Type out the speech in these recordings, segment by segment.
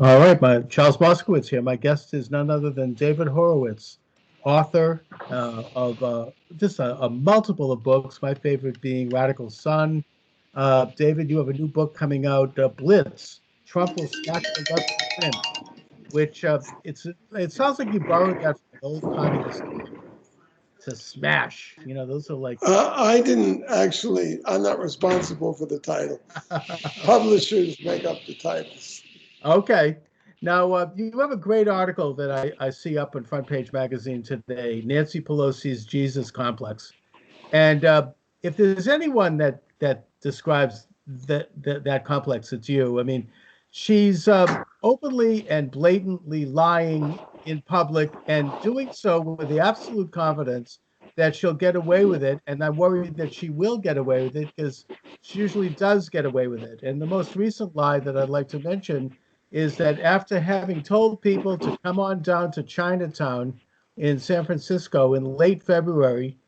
All right, my Charles Moscowitz here. My guest is none other than David Horowitz, author of just a multiple of books. My favorite being Radical Son. David, you have a new book coming out, BLITZ. Trump will snatch the left and win, which it sounds like you borrowed that from an old communist to smash. You know, those are like I didn't actually, I'm not responsible for the title. Publishers make up the titles. okay. Now, you have a great article that I see up in Front Page Magazine today, Nancy Pelosi's Jesus Complex. And if there's anyone that describes that complex, it's you. I mean, she's openly and blatantly lying in public and doing so with the absolute confidence that she'll get away with it. And I'm worried that she will get away with it because she usually does get away with it. And the most recent lie that I'd like to mention is that after having told people to come on down to Chinatown in San Francisco in late February,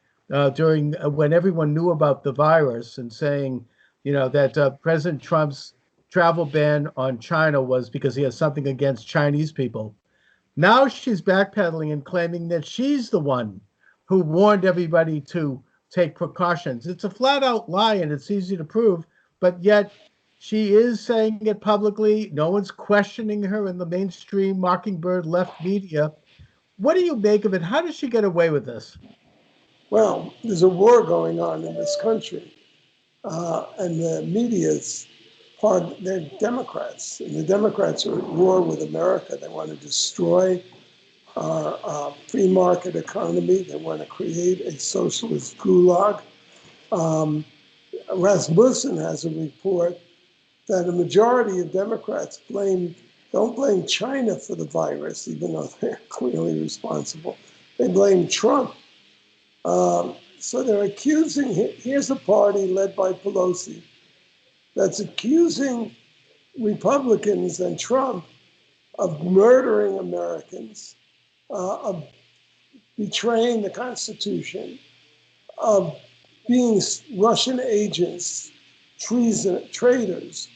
during when everyone knew about the virus, and saying, that President Trump's travel ban on China was because he has something against Chinese people. Now she's backpedaling and claiming that she's the one who warned everybody to take precautions. It's a flat out lie and it's easy to prove, but yet she is saying it publicly. No one's questioning her in the mainstream Mockingbird left media. What do you make of it? How does she get away with this? Well, there's a war going on in this country, and the media's they're Democrats, and the Democrats are at war with America. They want to destroy our free market economy. They want to create a socialist gulag. Um, Rasmussen has a report that a majority of Democrats don't blame China for the virus, even though they're clearly responsible. They blame Trump. So they're accusing, here's a party led by Pelosi that's accusing Republicans and Trump of murdering Americans, of betraying the Constitution, of being Russian agents, traitors.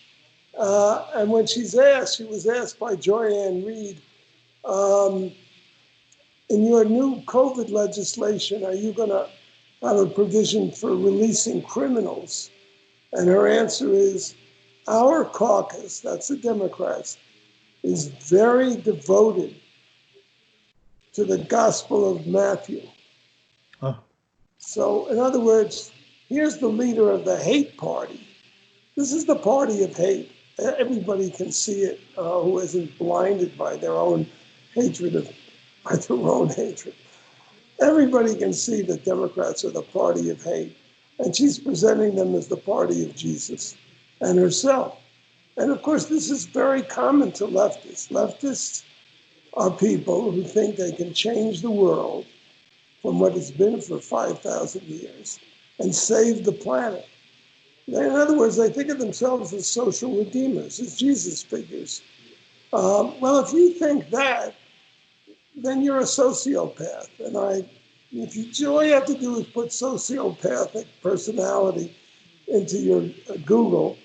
And when she was asked by Joy-Ann Reid, in your new COVID legislation, are you going to have a provision for releasing criminals? And her answer is, our caucus, that's the Democrats, is very devoted to the Gospel of Matthew. Oh. So, in other words, here's the leader of the hate party. This is the party of hate. Everybody can see it who isn't blinded by their own hatred by their own hatred. Everybody can see that Democrats are the party of hate, and she's presenting them as the party of Jesus and herself. And of course, this is very common to leftists. Leftists are people who think they can change the world from what it's been for 5,000 years and save the planet. In other words, they think of themselves as social redeemers, as Jesus figures. Well, if you think that, then you're a sociopath. And all you have to do is put sociopathic personality into your Google,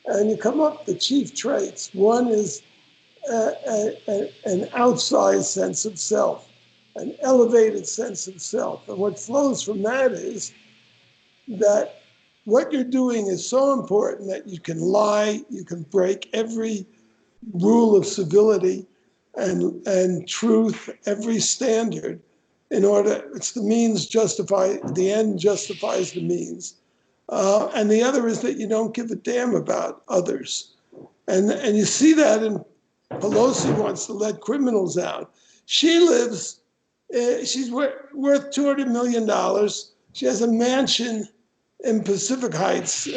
and you come up with the chief traits. One is an outsized sense of self, an elevated sense of self. And what flows from that is that what you're doing is so important that you can lie, you can break every rule of civility and truth, every standard, in order, it's the end justifies the means. And the other is that you don't give a damn about others. And you see that in Pelosi wants to let criminals out. She's worth $200 million. She has a mansion in Pacific Heights,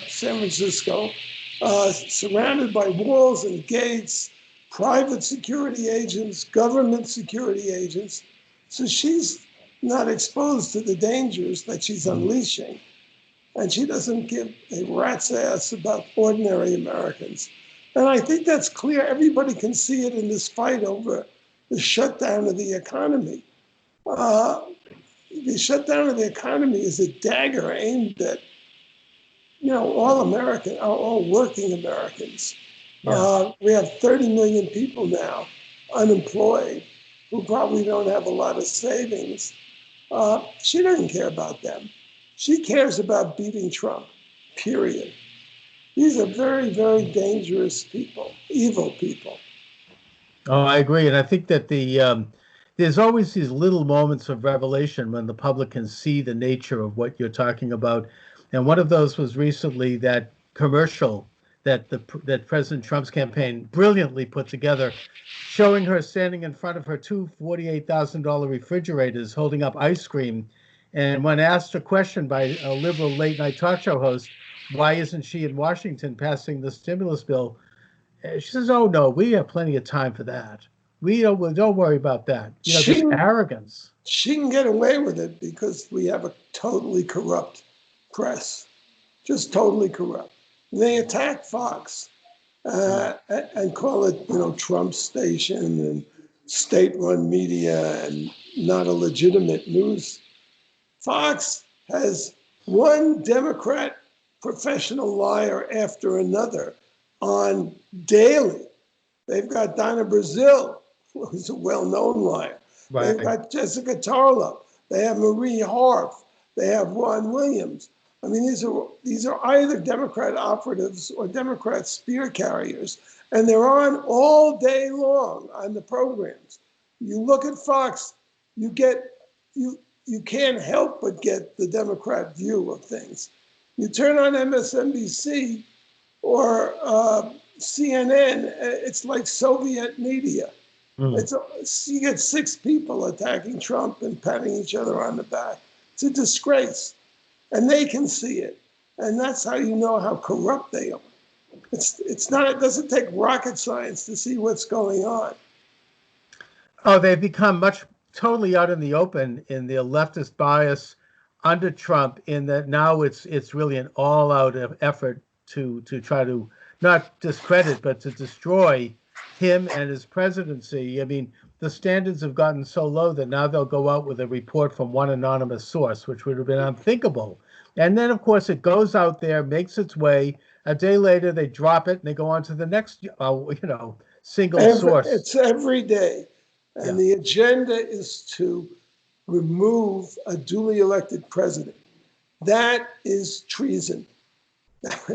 San Francisco, surrounded by walls and gates, private security agents, government security agents. So she's not exposed to the dangers that she's unleashing. And she doesn't give a rat's ass about ordinary Americans. And I think that's clear. Everybody can see it in this fight over the shutdown of the economy. The shutdown of the economy is a dagger aimed at, all working Americans. Yeah. We have 30 million people now unemployed who probably don't have a lot of savings. She doesn't care about them. She cares about beating Trump, period. These are very, very dangerous people, evil people. Oh, I agree, and I think that there's always these little moments of revelation when the public can see the nature of what you're talking about. And one of those was recently that commercial that President Trump's campaign brilliantly put together, showing her standing in front of her two $48,000 refrigerators holding up ice cream. And when asked a question by a liberal late night talk show host, why isn't she in Washington passing the stimulus bill? She says, "Oh no, we have plenty of time for that. Don't worry about that." This She, arrogance. she can get away with it because we have a totally corrupt press, just totally corrupt. They attack Fox and call it, Trump station and state-run media and not a legitimate news. Fox has one Democrat professional liar after another on daily. They've got Donna Brazile, who's a well-known liar. They've Right. got Jessica Tarlow. They have Marie Harf. They have Ron Williams. I mean, these are either Democrat operatives or Democrat spear carriers, and they're on all day long on the programs. You look at Fox, you can't help but get the Democrat view of things. You turn on MSNBC or CNN, it's like Soviet media. Mm. You get six people attacking Trump and patting each other on the back. It's a disgrace, and they can see it, and that's how you know how corrupt they are. It's not. It doesn't take rocket science to see what's going on. Oh, they've become totally out in the open in their leftist bias under Trump. In that now it's really an all-out effort to try to not discredit but to destroy him and his presidency. I mean, the standards have gotten so low that now they'll go out with a report from one anonymous source, which would have been unthinkable. And then, of course, it goes out there, makes its way. A day later, they drop it and they go on to the next, single source. It's every day, Yeah. and the agenda is to remove a duly elected president. That is treason. That's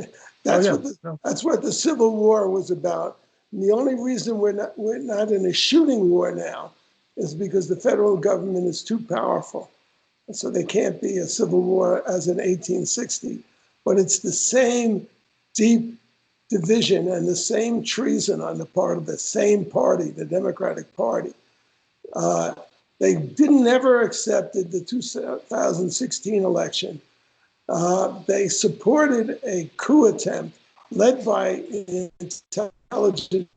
Yeah. what the, No. that's what the Civil War was about. And the only reason we're not in a shooting war now is because the federal government is too powerful. And so there can't be a civil war as in 1860. But it's the same deep division and the same treason on the part of the same party, the Democratic Party. They didn't ever accepted the 2016 election. They supported a coup attempt led by an intelligence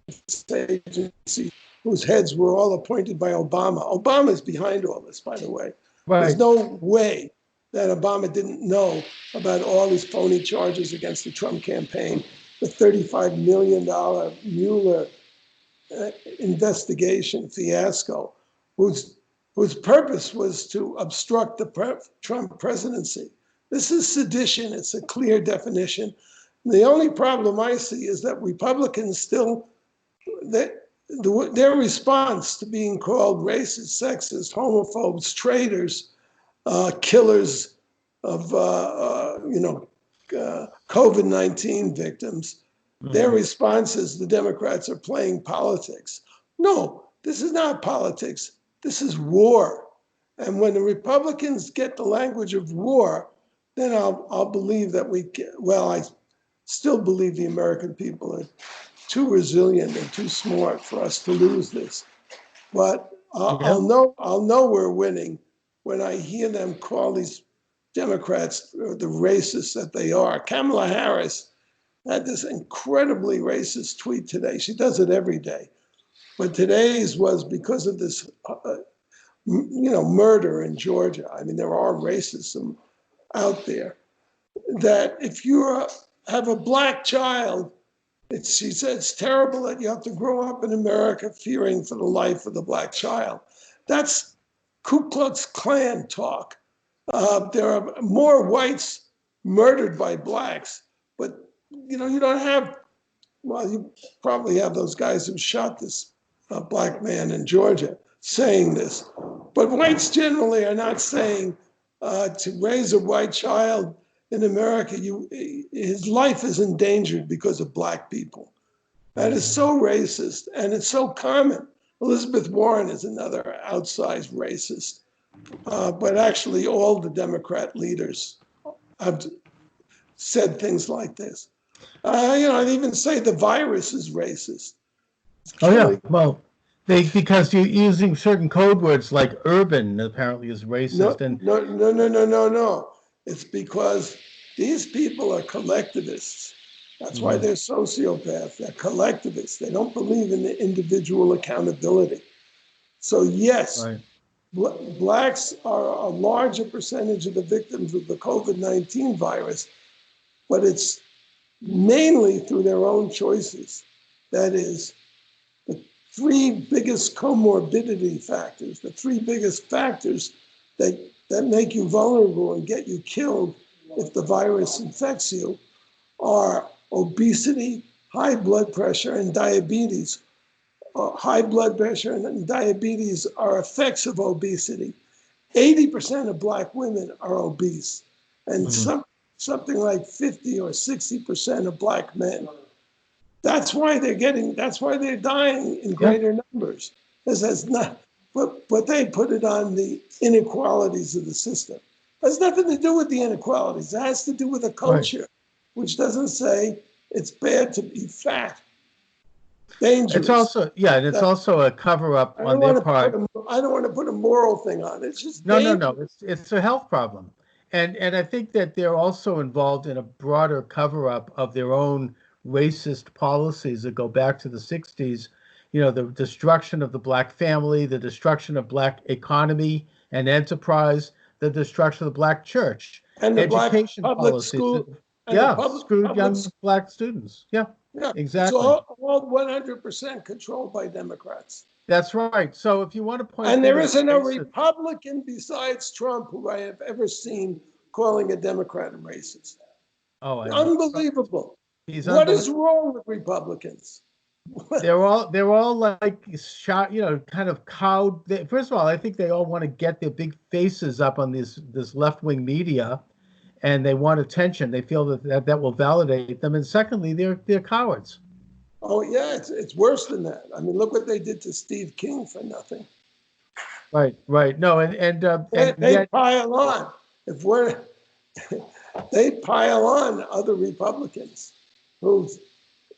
agency whose heads were all appointed by Obama. Obama's behind all this, by the way. Right. There's no way that Obama didn't know about all these phony charges against the Trump campaign, the $35 million Mueller investigation fiasco, whose purpose was to obstruct the Trump presidency. This is sedition. It's a clear definition. The only problem I see is that Republicans still, their response to being called racist, sexist, homophobes, traitors, killers of COVID-19 victims, their response is the Democrats are playing politics. No, this is not politics. This is war. And when the Republicans get the language of war, then I'll believe that I still believe the American people are too resilient and too smart for us to lose this. But I'll know we're winning when I hear them call these Democrats the racists that they are. Kamala Harris had this incredibly racist tweet today. She does it every day. But today's was because of this, murder in Georgia. I mean, there are racism out there. That if you have a black child, she said it's terrible that you have to grow up in America fearing for the life of the black child. That's Ku Klux Klan talk. There are more whites murdered by blacks, but you don't have well, you probably have those guys who shot this black man in Georgia saying this. But whites generally are not saying to raise a white child in America, his life is endangered because of black people. That is so racist, and it's so common. Elizabeth Warren is another outsized racist. But actually, all the Democrat leaders have said things like this. I'd even say the virus is racist. Oh yeah, well, because you're using certain code words like urban apparently is racist. No. It's because these people are collectivists. That's why they're sociopaths. They're collectivists. They don't believe in the individual accountability. So yes, right. Blacks are a larger percentage of the victims of the COVID-19 virus, but it's mainly through their own choices. That is, the three biggest comorbidity factors, the three biggest factors that make you vulnerable and get you killed if the virus infects you are obesity, high blood pressure, and diabetes. High blood pressure and diabetes are effects of obesity. 80% of black women are obese, and something like 50 or 60% of black men. That's why they're dying in greater numbers. This has not, but they put it on the inequalities of the system. It has nothing to do with the inequalities. It has to do with a culture, which doesn't say it's bad to be fat. Dangerous. It's also, and it's also a cover-up on their part. I don't want to put a moral thing on it. It's just no. It's a health problem, and I think that they're also involved in a broader cover-up of their own racist policies that go back to the 60s. The destruction of the black family, the destruction of black economy and enterprise, the destruction of the black church, and the education black public policies. school. Screwed young black students. Yeah, exactly. It's all 100% controlled by Democrats. That's right. So if you want to point, and there isn't a Republican besides Trump who I have ever seen calling a Democrat a racist. Oh, unbelievable! What is wrong with Republicans? They're all like shot, kind of cowed. First of all, I think they all want to get their big faces up on this left-wing media, and they want attention. They feel that will validate them. And secondly, they're cowards. Oh yeah, it's worse than that. I mean, look what they did to Steve King for nothing. Right. No, and they pile on. They pile on other Republicans who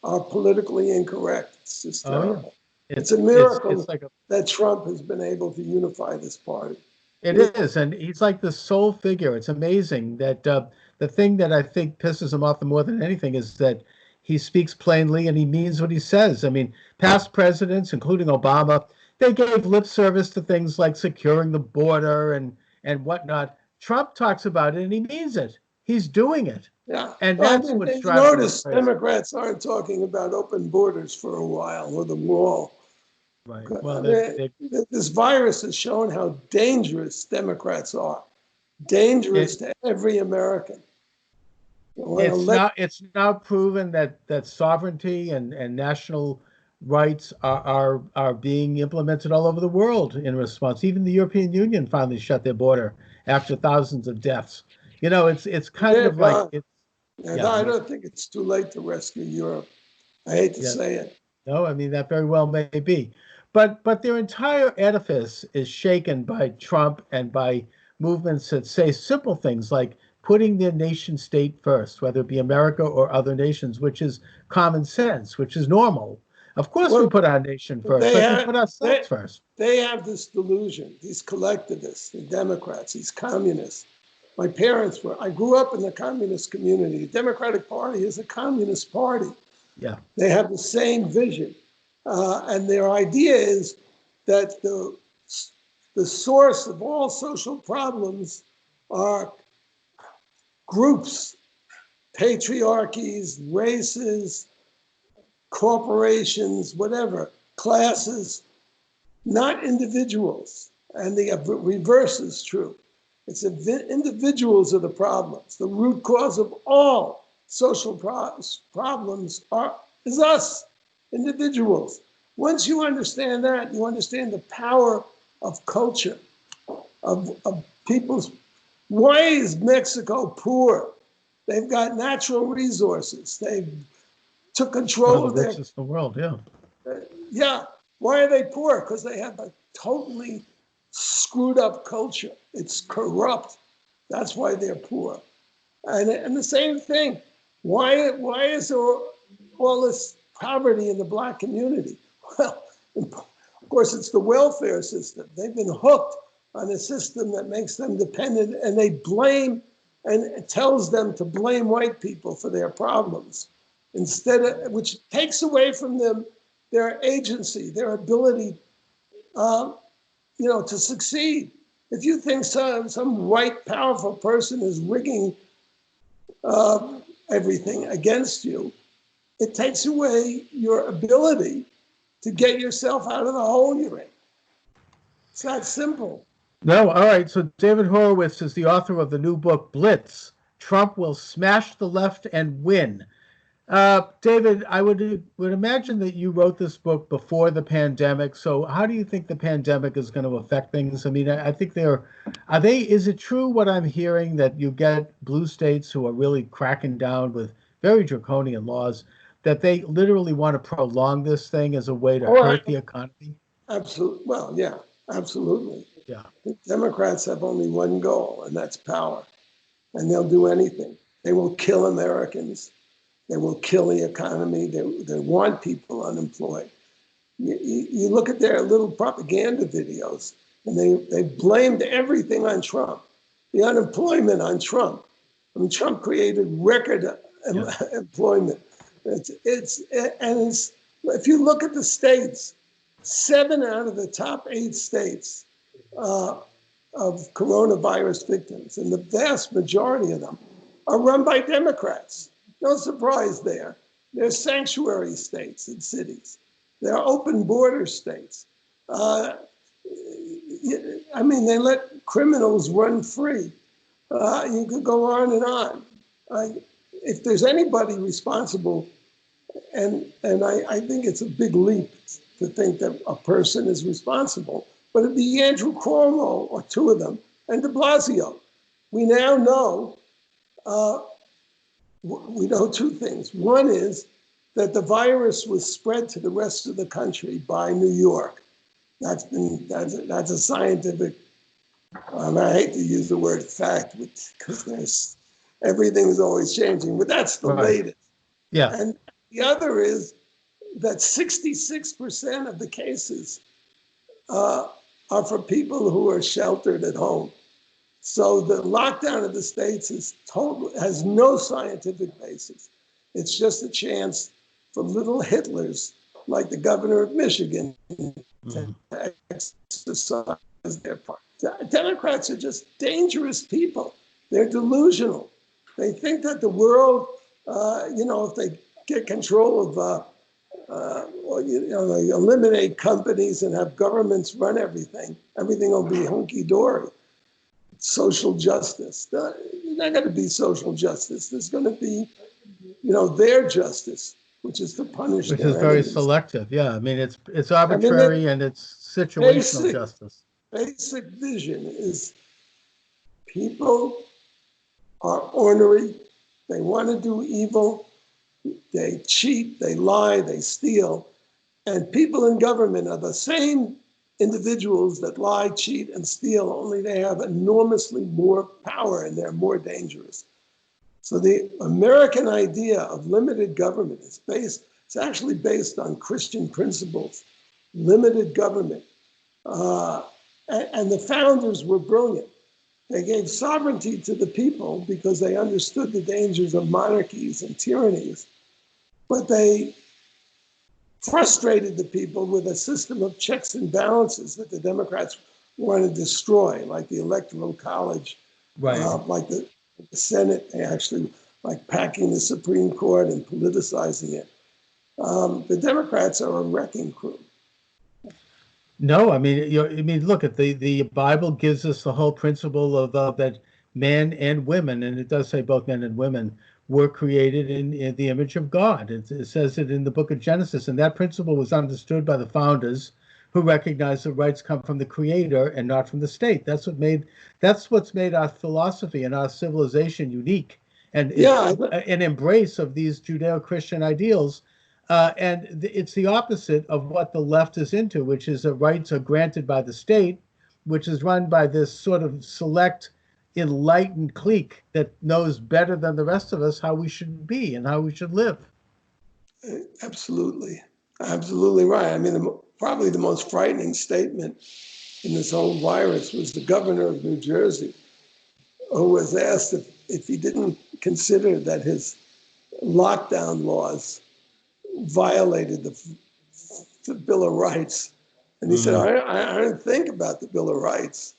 are politically incorrect. It's just terrible. It's a miracle that Trump has been able to unify this party. It is, and he's like the sole figure. It's amazing that the thing that I think pisses him off more than anything is that he speaks plainly and he means what he says. I mean, past presidents, including Obama, they gave lip service to things like securing the border and whatnot. Trump talks about it and he means it. He's doing it. Yeah. And that's what's driving. Notice Democrats aren't talking about open borders for a while or the wall. Right. Well, this virus has shown how dangerous Democrats are. Dangerous to every American. It's now proven that sovereignty and national rights are being implemented all over the world in response. Even the European Union finally shut their border after thousands of deaths. It's kind of like I don't think it's too late to rescue Europe. I hate to say it. No, I mean that very well may be, but their entire edifice is shaken by Trump and by movements that say simple things like putting their nation state first, whether it be America or other nations, which is common sense, which is normal. Of course, we put our nation first, but we put ourselves first. They have this delusion, these collectivists, the Democrats, these communists. My parents I grew up in the communist community. The Democratic Party is a communist party. Yeah. They have the same vision. And their idea is that the source of all social problems are groups, patriarchies, races, corporations, whatever, classes, not individuals. And the reverse is true. It's individuals are the problems. The root cause of all social problems is us, individuals. Once you understand that, you understand the power of culture, of people's. Why is Mexico poor? They've got natural resources. They took control of the their. richest in the world, yeah. Yeah. Why are they poor? Because they have a totally screwed up culture. It's corrupt. That's why they're poor. And the same thing. Why is there all this poverty in the Black community? Well, of course, it's the welfare system. They've been hooked on a system that makes them dependent, and they blame and it tells them to blame white people for their problems, which takes away from them their agency, their ability, to succeed. If you think some white powerful person is rigging everything against you, it takes away your ability to get yourself out of the hole you're in. It's that simple. No, all right. So David Horowitz is the author of the new book, BLITZ, Trump Will Smash the Left and Win. David, I would imagine that you wrote this book before the pandemic. So how do you think the pandemic is going to affect things? I mean, I think is it true what I'm hearing that you get blue states who are really cracking down with very draconian laws, that they literally want to prolong this thing as a way to hurt the economy? Absolutely. Well, yeah, absolutely. Yeah. The Democrats have only one goal, and that's power. And they'll do anything. They will kill Americans. They will kill the economy. They want people unemployed. You look at their little propaganda videos, and they blamed everything on Trump, the unemployment on Trump. I mean, Trump created record employment. If you look at the states, 7 out of the top 8 states of coronavirus victims, and the vast majority of them are run by Democrats. No surprise there. They're sanctuary states and cities. They're open border states. I mean, they let criminals run free. You could go on and on. If there's anybody responsible, and I think it's a big leap to think that a person is responsible, but it'd be Andrew Cuomo or 2 of them, and de Blasio. We now know, we know 2 things. One is that the virus was spread to the rest of the country by New York. That's a scientific, I hate to use the word fact because everything is always changing, but that's the latest. Yeah. And the other is that 66% of the cases are for people who are sheltered at home. So the lockdown of the states has no scientific basis. It's just a chance for little Hitlers, like the governor of Michigan, to exercise their part. Democrats are just dangerous people. They're delusional. They think that the world, if they get control of, they eliminate companies and have governments run everything will be hunky-dory. Social justice. There's not going to be social justice. There's going to be, their justice, which is to punish. Which is very selective. Yeah, I mean, it's arbitrary and it's situational justice. Basic vision is people are ornery. They want to do evil. They cheat. They lie. They steal. And people in government are the same individuals that lie, cheat, and steal, only they have enormously more power and they're more dangerous. So the American idea of limited government it's actually based on Christian principles, limited government. And the founders were brilliant. They gave sovereignty to the people because they understood the dangers of monarchies and tyrannies, but they frustrated the people with a system of checks and balances that the Democrats want to destroy, like the Electoral College, like the Senate. They actually like packing the Supreme Court and politicizing it. The Democrats are a wrecking crew. No, I mean, look at the Bible gives us the whole principle of that men and women, and it does say both men and women, were created in the image of God. It says it in the book of Genesis, and that principle was understood by the founders, who recognized that rights come from the Creator and not from the state. That's what's made our philosophy and our civilization unique, and it's an embrace of these Judeo-Christian ideals. And it's the opposite of what the left is into, which is that rights are granted by the state, which is run by this sort of select, enlightened clique that knows better than the rest of us how we should be and how we should live. Absolutely. Absolutely right. I mean, probably the most frightening statement in this whole virus was the governor of New Jersey, who was asked if he didn't consider that his lockdown laws violated the Bill of Rights. And he said, I didn't think about the Bill of Rights.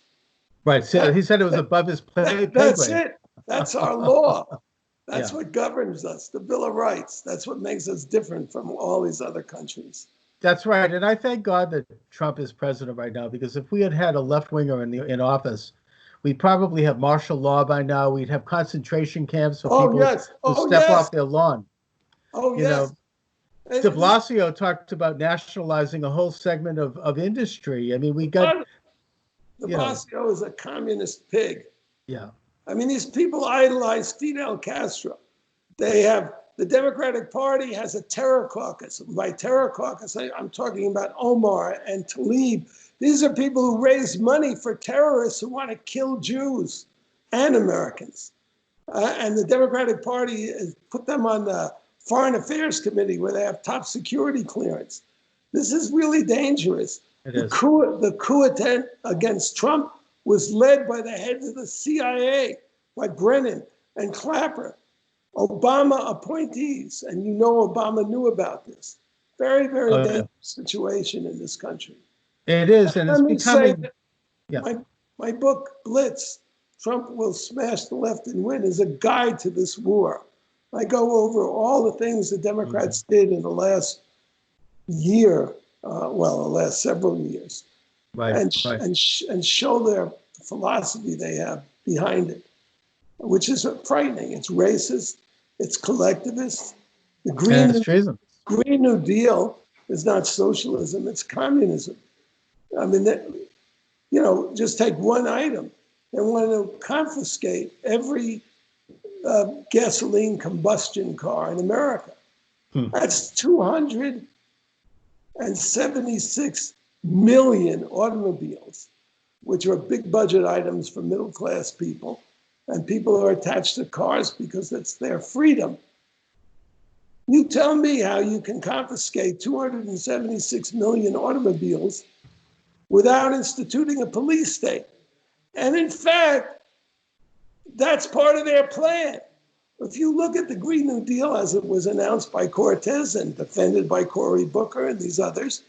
Right. So he said it was above his pay grade. That's it. That's our law. That's what governs us, the Bill of Rights. That's what makes us different from all these other countries. That's right. And I thank God that Trump is president right now, because if we had had a left-winger in office, we'd probably have martial law by now. We'd have concentration camps for people who step off their lawn. You know, de Blasio talked about nationalizing a whole segment of industry. I mean, we got... De Blasio is a communist pig. Yeah. I mean, these people idolize Fidel Castro. The Democratic Party has a terror caucus. By terror caucus, I'm talking about Omar and Tlaib. These are people who raise money for terrorists who want to kill Jews and Americans. And the Democratic Party has put them on the Foreign Affairs Committee, where they have top security clearance. This is really dangerous. The coup attempt against Trump was led by the heads of the CIA, by Brennan and Clapper, Obama appointees. And you know Obama knew about this. Very, very dangerous situation in this country. It is, and it's becoming... My book, BLITZ, Trump Will Smash the Left and Win, is a guide to this war. I go over all the things the Democrats did in the last year, the last several years, and show their philosophy they have behind it, which is frightening. It's racist, it's collectivist. The Green New Deal is not socialism, it's communism. I mean, just take one item. They want to confiscate every gasoline combustion car in America. That's 276 million automobiles, which are big budget items for middle class people, and people are attached to cars because that's their freedom. You tell me how you can confiscate 276 million automobiles without instituting a police state. And in fact, that's part of their plan. If you look at the Green New Deal as it was announced by Cortez and defended by Cory Booker and these others,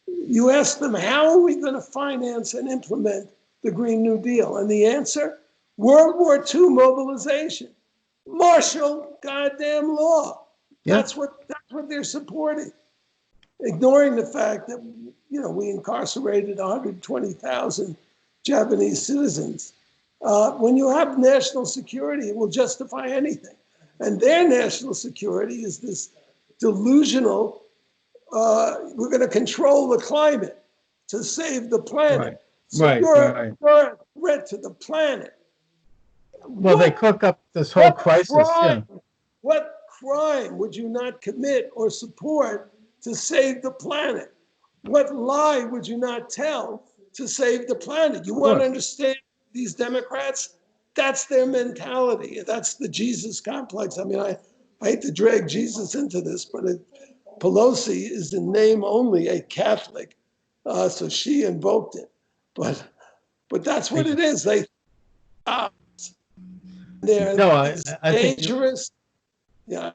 you ask them, how are we going to finance and implement the Green New Deal? And the answer, World War II mobilization, martial goddamn law. Yeah. That's what they're supporting, ignoring the fact that we incarcerated 120,000 Japanese citizens. When you have national security, it will justify anything. And their national security is this delusional, we're going to control the climate to save the planet. You're a threat to the planet. Well, they cook up this whole crisis. What crime would you not commit or support to save the planet? What lie would you not tell to save the planet? You want to understand these Democrats? That's their mentality. That's the Jesus complex. I mean, I hate to drag Jesus into this, but Pelosi is in name only a Catholic, so she invoked it. But that's what it is. They're dangerous. Yeah.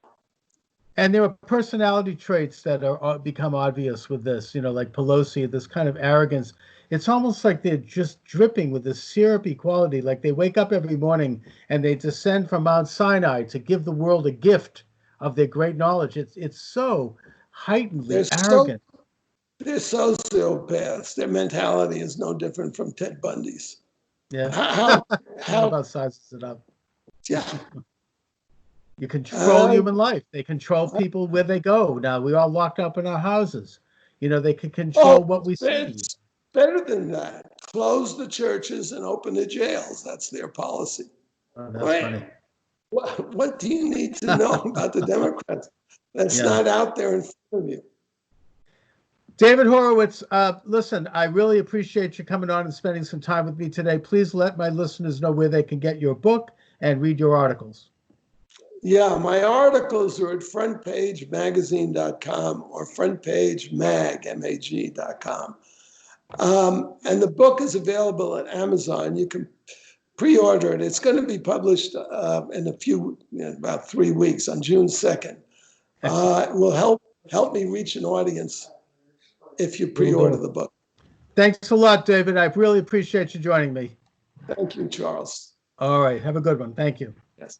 And there are personality traits that are become obvious with this, like Pelosi, this kind of arrogance. It's almost like they're just dripping with this syrupy quality, like they wake up every morning and they descend from Mount Sinai to give the world a gift of their great knowledge. It's so heightenedly arrogant. They're sociopaths. Their mentality is no different from Ted Bundy's. Yeah. How about sizes it up? Yeah. You control Uh, human life. They control people where they go. Now we're all locked up in our houses. They can control what we see. it's better than that. Close the churches and open the jails. That's their policy. Oh, that's Right? funny. What do you need to know about the Democrats that's Yeah. not out there in front of you? David Horowitz, listen, I really appreciate you coming on and spending some time with me today. Please let my listeners know where they can get your book and read your articles. Yeah, my articles are at frontpagemagazine.com or frontpagemag.com. And the book is available at Amazon. You can pre-order it. It's going to be published in about 3 weeks on June 2nd. It will help me reach an audience if you pre-order the book. Thanks a lot, David. I really appreciate you joining me. Thank you, Charles. All right. Have a good one. Thank you. Yes.